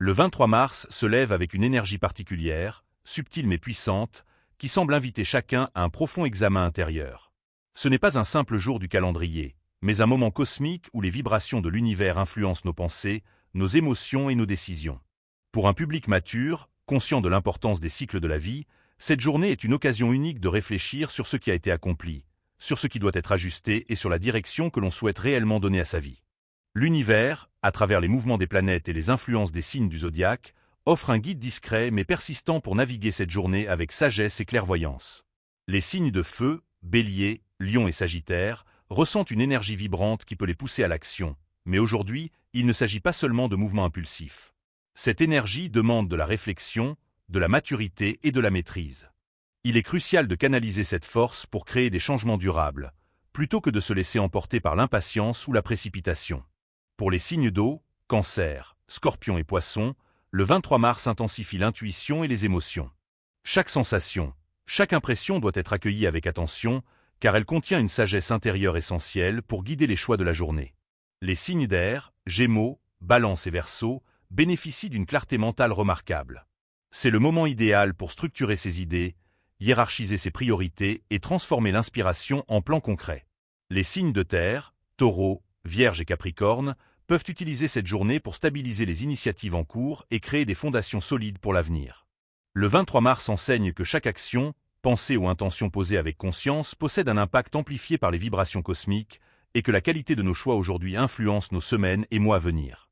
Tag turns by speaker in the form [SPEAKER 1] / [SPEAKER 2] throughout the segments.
[SPEAKER 1] Le 23 mars se lève avec une énergie particulière, subtile mais puissante, qui semble inviter chacun à un profond examen intérieur. Ce n'est pas un simple jour du calendrier, mais un moment cosmique où les vibrations de l'univers influencent nos pensées, nos émotions et nos décisions. Pour un public mature, conscient de l'importance des cycles de la vie, cette journée est une occasion unique de réfléchir sur ce qui a été accompli, sur ce qui doit être ajusté et sur la direction que l'on souhaite réellement donner à sa vie. L'univers, à travers les mouvements des planètes et les influences des signes du zodiaque, offre un guide discret mais persistant pour naviguer cette journée avec sagesse et clairvoyance. Les signes de feu, Bélier, Lion et Sagittaire, ressentent une énergie vibrante qui peut les pousser à l'action, mais aujourd'hui, il ne s'agit pas seulement de mouvements impulsifs. Cette énergie demande de la réflexion, de la maturité et de la maîtrise. Il est crucial de canaliser cette force pour créer des changements durables, plutôt que de se laisser emporter par l'impatience ou la précipitation. Pour les signes d'eau, Cancer, Scorpion et Poisson, le 23 mars intensifie l'intuition et les émotions. Chaque sensation, chaque impression doit être accueillie avec attention, car elle contient une sagesse intérieure essentielle pour guider les choix de la journée. Les signes d'air, Gémeaux, Balance et Verseau, bénéficient d'une clarté mentale remarquable. C'est le moment idéal pour structurer ses idées, hiérarchiser ses priorités et transformer l'inspiration en plans concrets. Les signes de terre, Taureau, Vierge et Capricorne, peuvent utiliser cette journée pour stabiliser les initiatives en cours et créer des fondations solides pour l'avenir. Le 23 mars enseigne que chaque action, pensée ou intention posée avec conscience possède un impact amplifié par les vibrations cosmiques et que la qualité de nos choix aujourd'hui influence nos semaines et mois à venir.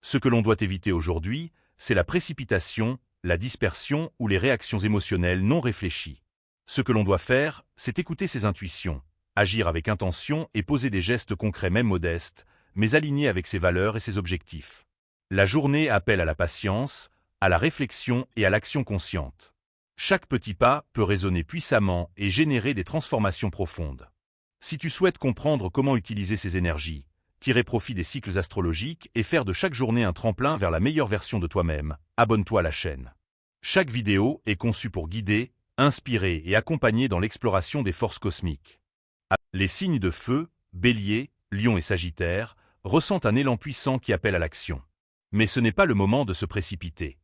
[SPEAKER 1] Ce que l'on doit éviter aujourd'hui, c'est la précipitation, la dispersion ou les réactions émotionnelles non réfléchies. Ce que l'on doit faire, c'est écouter ses intuitions, agir avec intention et poser des gestes concrets même modestes, mais alignés avec ses valeurs et ses objectifs. La journée appelle à la patience, à la réflexion et à l'action consciente. Chaque petit pas peut résonner puissamment et générer des transformations profondes. Si tu souhaites comprendre comment utiliser ces énergies, tirer profit des cycles astrologiques et faire de chaque journée un tremplin vers la meilleure version de toi-même, abonne-toi à la chaîne. Chaque vidéo est conçue pour guider, inspirer et accompagner dans l'exploration des forces cosmiques. Les signes de feu, Bélier, Lion et Sagittaire, ressentent un élan puissant qui appelle à l'action. Mais ce n'est pas le moment de se précipiter.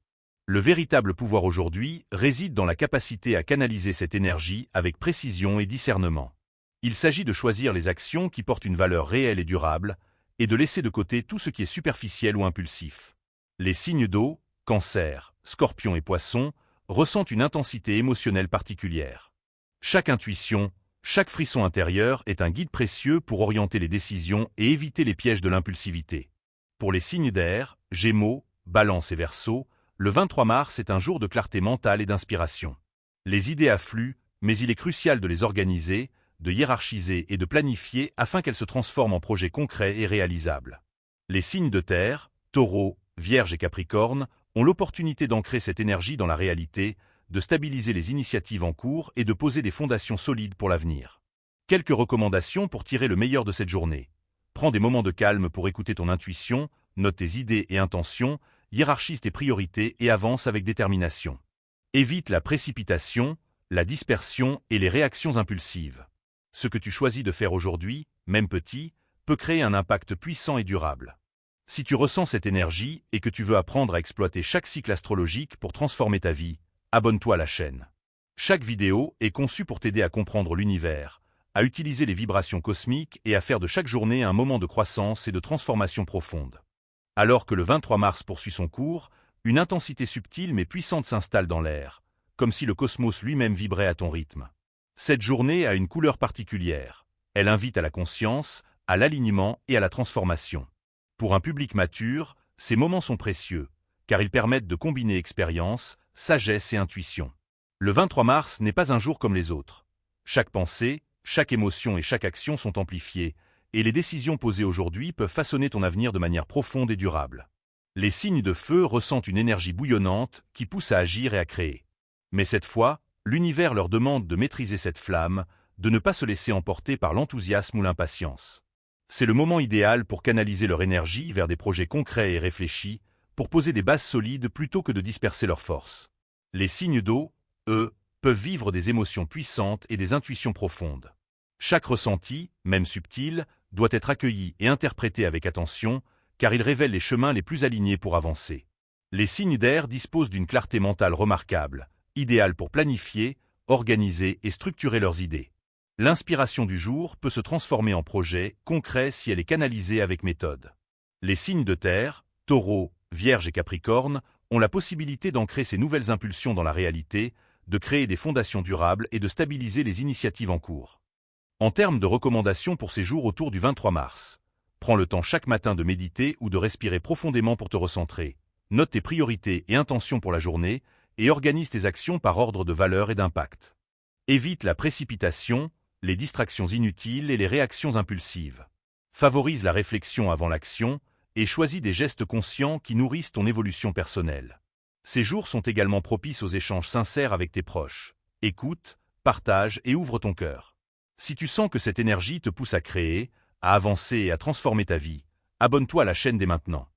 [SPEAKER 1] Le véritable pouvoir aujourd'hui réside dans la capacité à canaliser cette énergie avec précision et discernement. Il s'agit de choisir les actions qui portent une valeur réelle et durable, et de laisser de côté tout ce qui est superficiel ou impulsif. Les signes d'eau, Cancer, Scorpion et Poisson, ressentent une intensité émotionnelle particulière. Chaque intuition, chaque frisson intérieur est un guide précieux pour orienter les décisions et éviter les pièges de l'impulsivité. Pour les signes d'air, Gémeaux, Balance et Verseau, le 23 mars est un jour de clarté mentale et d'inspiration. Les idées affluent, mais il est crucial de les organiser, de hiérarchiser et de planifier afin qu'elles se transforment en projets concrets et réalisables. Les signes de terre, Taureau, Vierge et Capricorne, ont l'opportunité d'ancrer cette énergie dans la réalité, de stabiliser les initiatives en cours et de poser des fondations solides pour l'avenir. Quelques recommandations pour tirer le meilleur de cette journée. Prends des moments de calme pour écouter ton intuition, note tes idées et intentions, hiérarchise tes priorités et avance avec détermination. Évite la précipitation, la dispersion et les réactions impulsives. Ce que tu choisis de faire aujourd'hui, même petit, peut créer un impact puissant et durable. Si tu ressens cette énergie et que tu veux apprendre à exploiter chaque cycle astrologique pour transformer ta vie, abonne-toi à la chaîne. Chaque vidéo est conçue pour t'aider à comprendre l'univers, à utiliser les vibrations cosmiques et à faire de chaque journée un moment de croissance et de transformation profonde. Alors que le 23 mars poursuit son cours, une intensité subtile mais puissante s'installe dans l'air, comme si le cosmos lui-même vibrait à ton rythme. Cette journée a une couleur particulière. Elle invite à la conscience, à l'alignement et à la transformation. Pour un public mature, ces moments sont précieux, car ils permettent de combiner expérience, sagesse et intuition. Le 23 mars n'est pas un jour comme les autres. Chaque pensée, chaque émotion et chaque action sont amplifiées, et les décisions posées aujourd'hui peuvent façonner ton avenir de manière profonde et durable. Les signes de feu ressentent une énergie bouillonnante qui pousse à agir et à créer. Mais cette fois, l'univers leur demande de maîtriser cette flamme, de ne pas se laisser emporter par l'enthousiasme ou l'impatience. C'est le moment idéal pour canaliser leur énergie vers des projets concrets et réfléchis, pour poser des bases solides plutôt que de disperser leurs forces. Les signes d'eau, eux, peuvent vivre des émotions puissantes et des intuitions profondes. Chaque ressenti, même subtil, doit être accueilli et interprété avec attention, car il révèle les chemins les plus alignés pour avancer. Les signes d'air disposent d'une clarté mentale remarquable, idéale pour planifier, organiser et structurer leurs idées. L'inspiration du jour peut se transformer en projet concret si elle est canalisée avec méthode. Les signes de terre, Taureau, Vierge et Capricorne, ont la possibilité d'ancrer ces nouvelles impulsions dans la réalité, de créer des fondations durables et de stabiliser les initiatives en cours. En termes de recommandations pour ces jours autour du 23 mars, prends le temps chaque matin de méditer ou de respirer profondément pour te recentrer. Note tes priorités et intentions pour la journée et organise tes actions par ordre de valeur et d'impact. Évite la précipitation, les distractions inutiles et les réactions impulsives. Favorise la réflexion avant l'action et choisis des gestes conscients qui nourrissent ton évolution personnelle. Ces jours sont également propices aux échanges sincères avec tes proches. Écoute, partage et ouvre ton cœur. Si tu sens que cette énergie te pousse à créer, à avancer et à transformer ta vie, abonne-toi à la chaîne dès maintenant.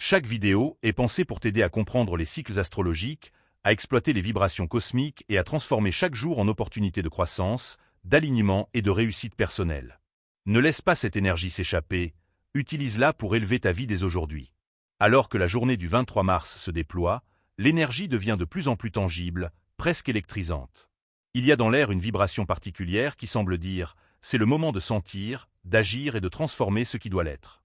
[SPEAKER 1] Chaque vidéo est pensée pour t'aider à comprendre les cycles astrologiques, à exploiter les vibrations cosmiques et à transformer chaque jour en opportunité de croissance, d'alignement et de réussite personnelle. Ne laisse pas cette énergie s'échapper, utilise-la pour élever ta vie dès aujourd'hui. Alors que la journée du 23 mars se déploie, l'énergie devient de plus en plus tangible, presque électrisante. Il y a dans l'air une vibration particulière qui semble dire « c'est le moment de sentir, d'agir et de transformer ce qui doit l'être ».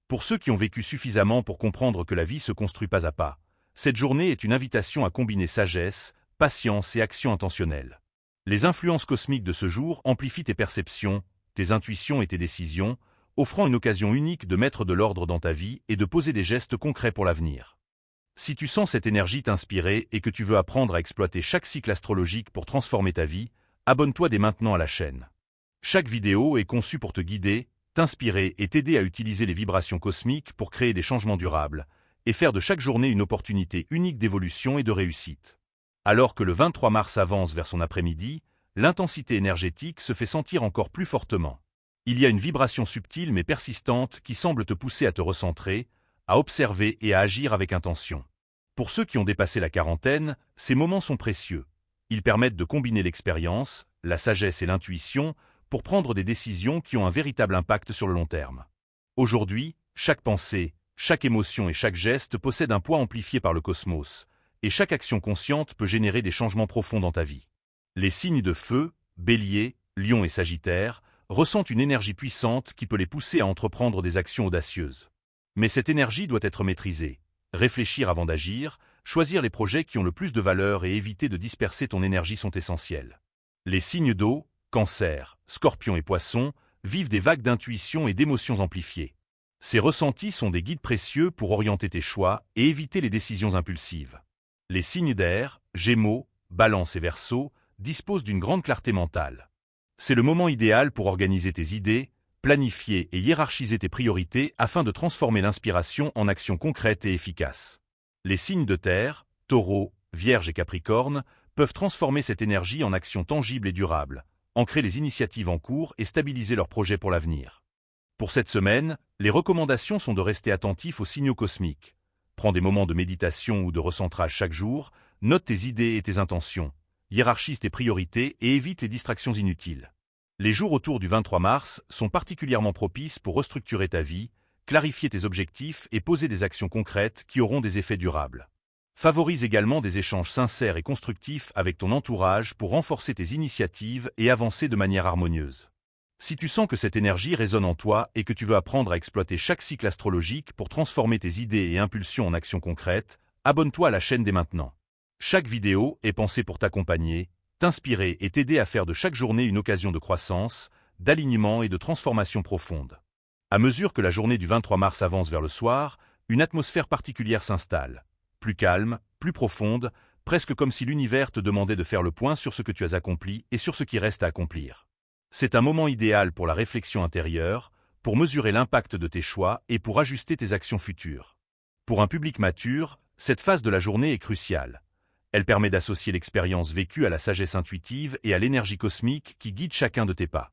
[SPEAKER 1] Pour ceux qui ont vécu suffisamment pour comprendre que la vie se construit pas à pas, cette journée est une invitation à combiner sagesse, patience et action intentionnelle. Les influences cosmiques de ce jour amplifient tes perceptions, tes intuitions et tes décisions, offrant une occasion unique de mettre de l'ordre dans ta vie et de poser des gestes concrets pour l'avenir. Si tu sens cette énergie t'inspirer et que tu veux apprendre à exploiter chaque cycle astrologique pour transformer ta vie, abonne-toi dès maintenant à la chaîne. Chaque vidéo est conçue pour te guider, t'inspirer et t'aider à utiliser les vibrations cosmiques pour créer des changements durables et faire de chaque journée une opportunité unique d'évolution et de réussite. Alors que le 23 mars avance vers son après-midi, l'intensité énergétique se fait sentir encore plus fortement. Il y a une vibration subtile mais persistante qui semble te pousser à te recentrer, à observer et à agir avec intention. Pour ceux qui ont dépassé la quarantaine, ces moments sont précieux. Ils permettent de combiner l'expérience, la sagesse et l'intuition pour prendre des décisions qui ont un véritable impact sur le long terme. Aujourd'hui, chaque pensée, chaque émotion et chaque geste possède un poids amplifié par le cosmos, et chaque action consciente peut générer des changements profonds dans ta vie. Les signes de feu, Bélier, Lion et Sagittaire, ressentent une énergie puissante qui peut les pousser à entreprendre des actions audacieuses. Mais cette énergie doit être maîtrisée. Réfléchir avant d'agir, choisir les projets qui ont le plus de valeur et éviter de disperser ton énergie sont essentiels. Les signes d'eau, Cancer, Scorpion et Poisson, vivent des vagues d'intuition et d'émotions amplifiées. Ces ressentis sont des guides précieux pour orienter tes choix et éviter les décisions impulsives. Les signes d'air, Gémeaux, Balance et Verseau, disposent d'une grande clarté mentale. C'est le moment idéal pour organiser tes idées, planifier et hiérarchiser tes priorités afin de transformer l'inspiration en actions concrètes et efficaces. Les signes de terre, Taureau, Vierge et Capricorne, peuvent transformer cette énergie en actions tangibles et durables, ancrer les initiatives en cours et stabiliser leurs projets pour l'avenir. Pour cette semaine, les recommandations sont de rester attentif aux signaux cosmiques. Prends des moments de méditation ou de recentrage chaque jour, note tes idées et tes intentions, hiérarchise tes priorités et évite les distractions inutiles. Les jours autour du 23 mars sont particulièrement propices pour restructurer ta vie, clarifier tes objectifs et poser des actions concrètes qui auront des effets durables. Favorise également des échanges sincères et constructifs avec ton entourage pour renforcer tes initiatives et avancer de manière harmonieuse. Si tu sens que cette énergie résonne en toi et que tu veux apprendre à exploiter chaque cycle astrologique pour transformer tes idées et impulsions en actions concrètes, abonne-toi à la chaîne dès maintenant. Chaque vidéo est pensée pour t'accompagner, t'inspirer et t'aider à faire de chaque journée une occasion de croissance, d'alignement et de transformation profonde. À mesure que la journée du 23 mars avance vers le soir, une atmosphère particulière s'installe. Plus calme, plus profonde, presque comme si l'univers te demandait de faire le point sur ce que tu as accompli et sur ce qui reste à accomplir. C'est un moment idéal pour la réflexion intérieure, pour mesurer l'impact de tes choix et pour ajuster tes actions futures. Pour un public mature, cette phase de la journée est cruciale. Elle permet d'associer l'expérience vécue à la sagesse intuitive et à l'énergie cosmique qui guide chacun de tes pas.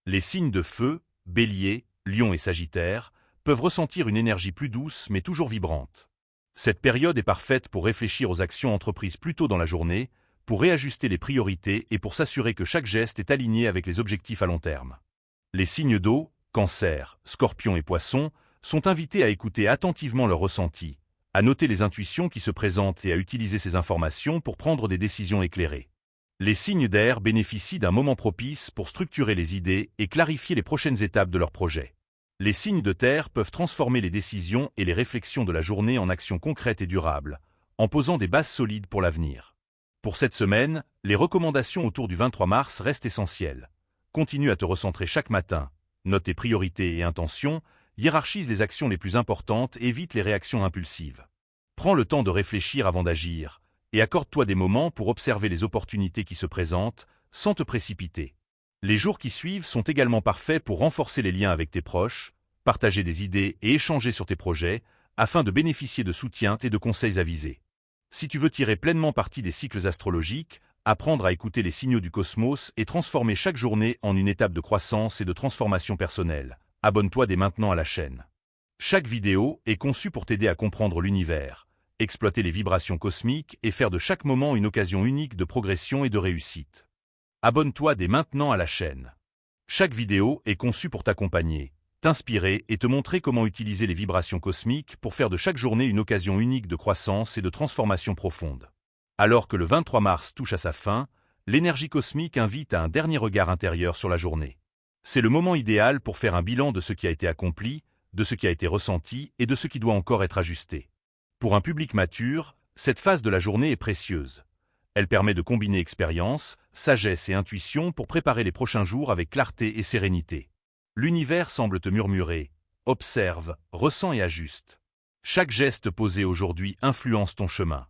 [SPEAKER 1] Les signes de feu, Bélier, Lion et Sagittaire, peuvent ressentir une énergie plus douce mais toujours vibrante. Cette période est parfaite pour réfléchir aux actions entreprises plus tôt dans la journée, pour réajuster les priorités et pour s'assurer que chaque geste est aligné avec les objectifs à long terme. Les signes d'eau, Cancer, Scorpion et Poisson, sont invités à écouter attentivement leurs ressentis, à noter les intuitions qui se présentent et à utiliser ces informations pour prendre des décisions éclairées. Les signes d'air bénéficient d'un moment propice pour structurer les idées et clarifier les prochaines étapes de leur projet. Les signes de terre peuvent transformer les décisions et les réflexions de la journée en actions concrètes et durables, en posant des bases solides pour l'avenir. Pour cette semaine, les recommandations autour du 23 mars restent essentielles. Continue à te recentrer chaque matin, note tes priorités et intentions, hiérarchise les actions les plus importantes et évite les réactions impulsives. Prends le temps de réfléchir avant d'agir, et accorde-toi des moments pour observer les opportunités qui se présentent, sans te précipiter. Les jours qui suivent sont également parfaits pour renforcer les liens avec tes proches, partager des idées et échanger sur tes projets, afin de bénéficier de soutien et de conseils avisés. Si tu veux tirer pleinement parti des cycles astrologiques, apprendre à écouter les signaux du cosmos et transformer chaque journée en une étape de croissance et de transformation personnelle, abonne-toi dès maintenant à la chaîne. Chaque vidéo est conçue pour t'aider à comprendre l'univers, exploiter les vibrations cosmiques et faire de chaque moment une occasion unique de progression et de réussite. Abonne-toi dès maintenant à la chaîne. Chaque vidéo est conçue pour t'accompagner, t'inspirer et te montrer comment utiliser les vibrations cosmiques pour faire de chaque journée une occasion unique de croissance et de transformation profonde. Alors que le 23 mars touche à sa fin, l'énergie cosmique invite à un dernier regard intérieur sur la journée. C'est le moment idéal pour faire un bilan de ce qui a été accompli, de ce qui a été ressenti et de ce qui doit encore être ajusté. Pour un public mature, cette phase de la journée est précieuse. Elle permet de combiner expérience, sagesse et intuition pour préparer les prochains jours avec clarté et sérénité. L'univers semble te murmurer, observe, ressens et ajuste. Chaque geste posé aujourd'hui influence ton chemin.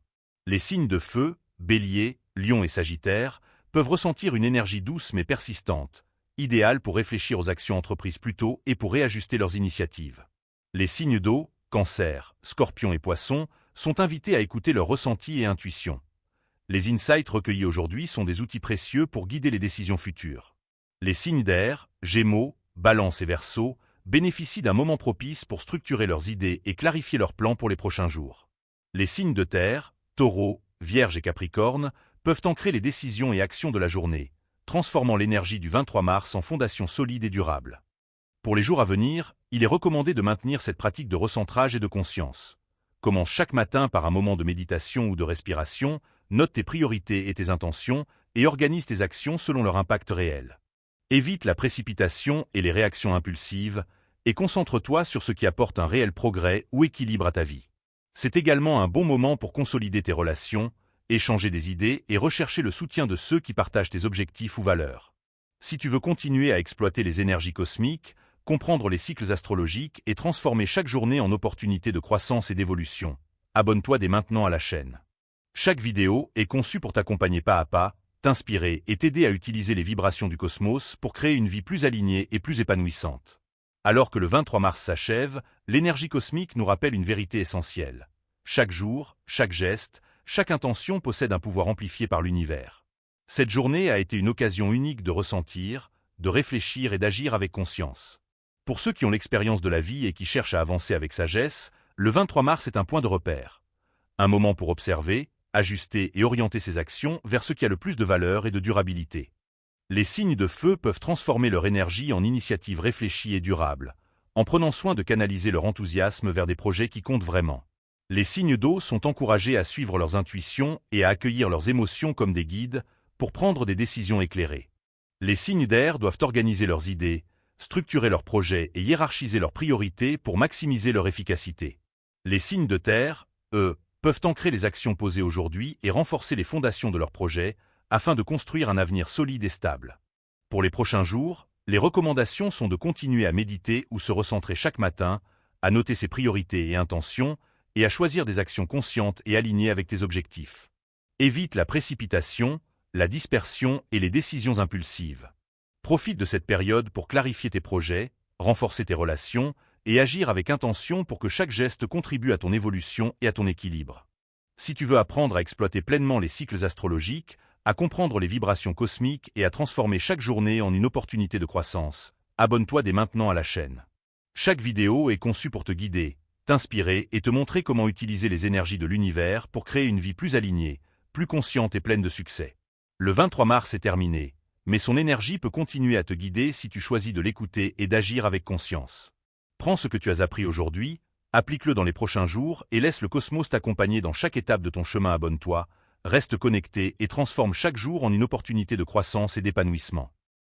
[SPEAKER 1] Les signes de feu, Bélier, Lion et Sagittaire, peuvent ressentir une énergie douce mais persistante, idéale pour réfléchir aux actions entreprises plus tôt et pour réajuster leurs initiatives. Les signes d'eau, Cancer, Scorpion et Poisson, sont invités à écouter leurs ressentis et intuitions. Les insights recueillis aujourd'hui sont des outils précieux pour guider les décisions futures. Les signes d'air, Gémeaux, Balance et Verseau, bénéficient d'un moment propice pour structurer leurs idées et clarifier leurs plans pour les prochains jours. Les signes de terre, Taureau, Vierge et Capricorne, peuvent ancrer les décisions et actions de la journée, transformant l'énergie du 23 mars en fondation solide et durable. Pour les jours à venir, il est recommandé de maintenir cette pratique de recentrage et de conscience. Commence chaque matin par un moment de méditation ou de respiration, note tes priorités et tes intentions, et organise tes actions selon leur impact réel. Évite la précipitation et les réactions impulsives, et concentre-toi sur ce qui apporte un réel progrès ou équilibre à ta vie. C'est également un bon moment pour consolider tes relations, échanger des idées et rechercher le soutien de ceux qui partagent tes objectifs ou valeurs. Si tu veux continuer à exploiter les énergies cosmiques, comprendre les cycles astrologiques et transformer chaque journée en opportunité de croissance et d'évolution, abonne-toi dès maintenant à la chaîne. Chaque vidéo est conçue pour t'accompagner pas à pas, t'inspirer et t'aider à utiliser les vibrations du cosmos pour créer une vie plus alignée et plus épanouissante. Alors que le 23 mars s'achève, l'énergie cosmique nous rappelle une vérité essentielle. Chaque jour, chaque geste, chaque intention possède un pouvoir amplifié par l'univers. Cette journée a été une occasion unique de ressentir, de réfléchir et d'agir avec conscience. Pour ceux qui ont l'expérience de la vie et qui cherchent à avancer avec sagesse, le 23 mars est un point de repère. Un moment pour observer, ajuster et orienter ses actions vers ce qui a le plus de valeur et de durabilité. Les signes de feu peuvent transformer leur énergie en initiatives réfléchies et durables, en prenant soin de canaliser leur enthousiasme vers des projets qui comptent vraiment. Les signes d'eau sont encouragés à suivre leurs intuitions et à accueillir leurs émotions comme des guides pour prendre des décisions éclairées. Les signes d'air doivent organiser leurs idées, structurer leurs projets et hiérarchiser leurs priorités pour maximiser leur efficacité. Les signes de terre, eux, peuvent ancrer les actions posées aujourd'hui et renforcer les fondations de leurs projets afin de construire un avenir solide et stable. Pour les prochains jours, les recommandations sont de continuer à méditer ou se recentrer chaque matin, à noter ses priorités et intentions, et à choisir des actions conscientes et alignées avec tes objectifs. Évite la précipitation, la dispersion et les décisions impulsives. Profite de cette période pour clarifier tes projets, renforcer tes relations et agir avec intention pour que chaque geste contribue à ton évolution et à ton équilibre. Si tu veux apprendre à exploiter pleinement les cycles astrologiques, à comprendre les vibrations cosmiques et à transformer chaque journée en une opportunité de croissance, abonne-toi dès maintenant à la chaîne. Chaque vidéo est conçue pour te guider, t'inspirer et te montrer comment utiliser les énergies de l'univers pour créer une vie plus alignée, plus consciente et pleine de succès. Le 23 mars est terminé, mais son énergie peut continuer à te guider si tu choisis de l'écouter et d'agir avec conscience. Prends ce que tu as appris aujourd'hui, Applique-le dans les prochains jours et laisse le cosmos t'accompagner dans chaque étape de ton chemin. Abonne-toi, reste connecté et transforme chaque jour en une opportunité de croissance et d'épanouissement.